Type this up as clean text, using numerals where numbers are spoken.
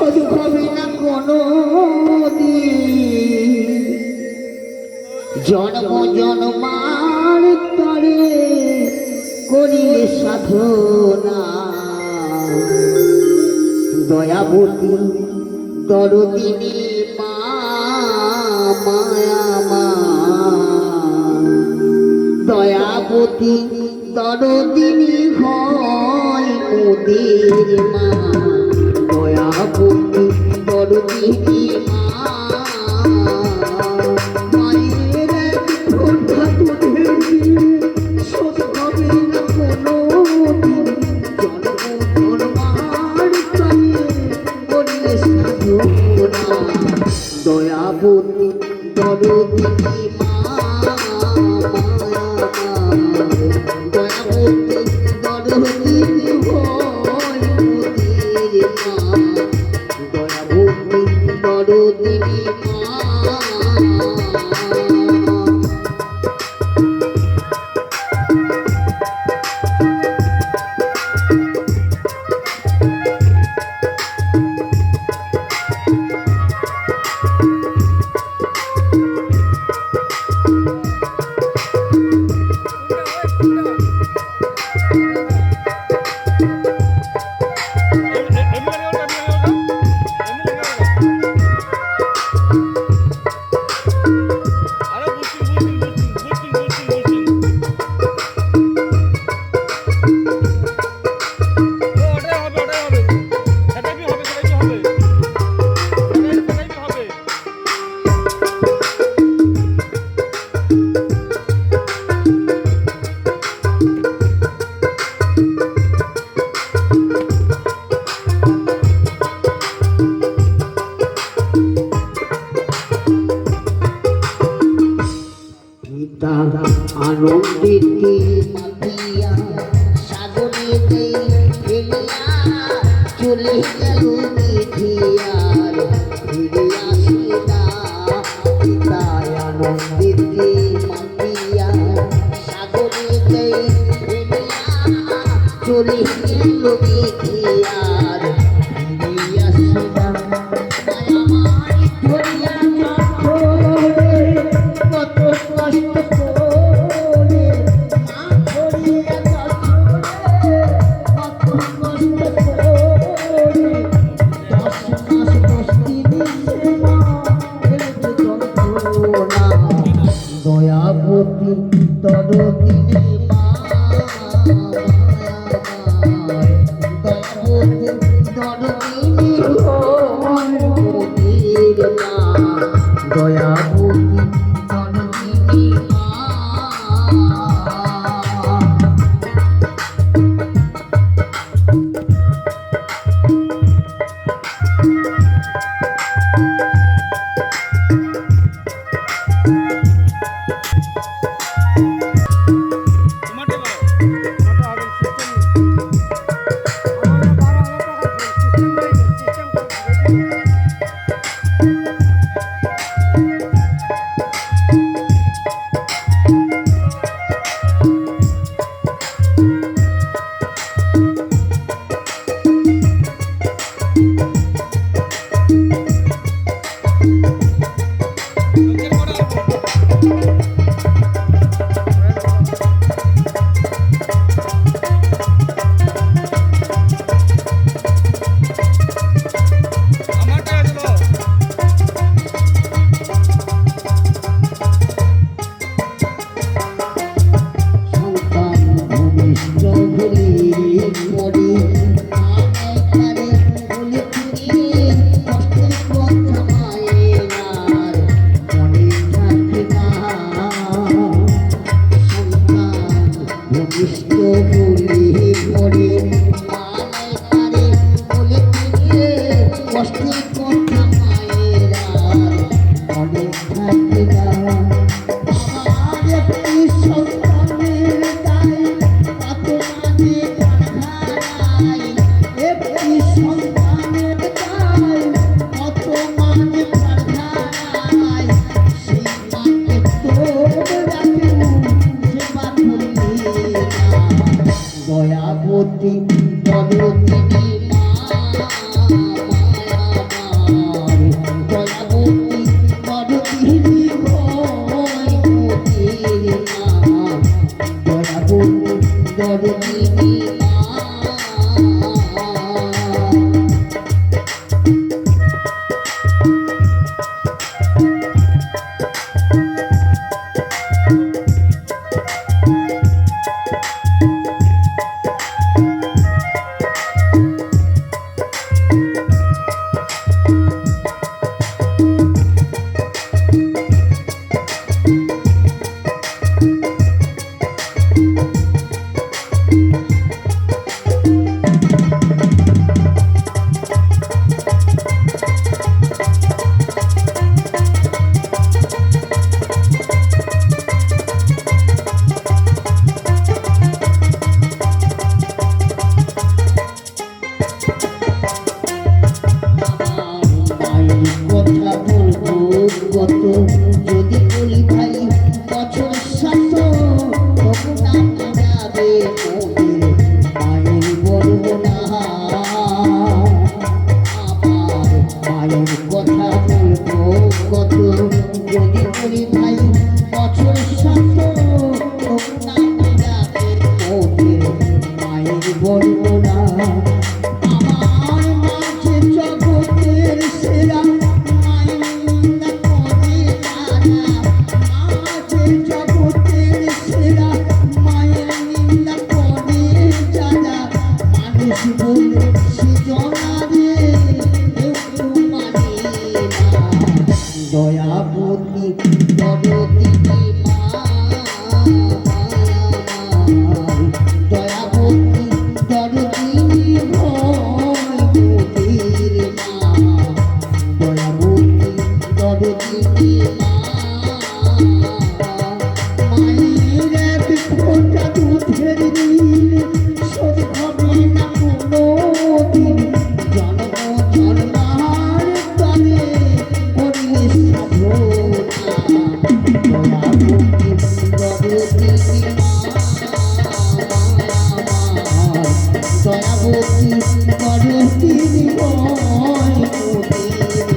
শোধ হবে না কোনো জন্ম জন্মার তরে করিলে সাধনা দয়াবতী দরদিনী মা মায়া মা দয়াবতী দরদিনী হয় মোদের মা দয়াবতী দরদিনী মা মায়ের কথা তোদের শোধ হবে না কোনো জন্ম জন্মার তরে করিলে সাধনা দয়াবতী দরদিনী মা দয়াবতী দরদিনী হয় মোদের মা দয়াবতী দরদিনী মা আনন্দিতে মাতিয়া সাগরেতে ফেলিয়া চলে গেল মিঠিয়ার ফিরে আসে না পিতায় আনন্দিতে মাতিয়া সাগরেতে ফেলিয়া চলে গেল মিঠিয়ার ফিরে আসে না মায়ামায় ধরিয়া কত কষ্ট দয়াবতী দরদিনী মা দয়াবতী দরদিনী হয় মোদের মা দয়াবতী দরদিনী মা দয়াবতী দরদিনী মা জগত যদি বলি ভাই বছর শত তবু নাম যাবে মোদের মায়ের বর্ণনা আমার মায়ের কথা বলবো কত যদি বলি ভাই বছর শত তবু নাম যাবে মোদের মায়ের বর্ণনা আমার মাঝে জগতের সেরা জগতের সেরা মায়ের নিন্দা করে যারা মানুষ বলে সে জনারে কেউ মানে না দয়াবতী দরদিনী মা দয়াবতী দরদিনী ভয় মোদের মা দয়াবতী দরদিনী মা মায়ের এক ফোঁটা দুধের নীল শোধ হবে না কোনোদিন জন্ম জন্মার তরে করিলে সাধনা দয়াবতী দরদিনী মা দয়াবতী দরদিনী ভয় মোদের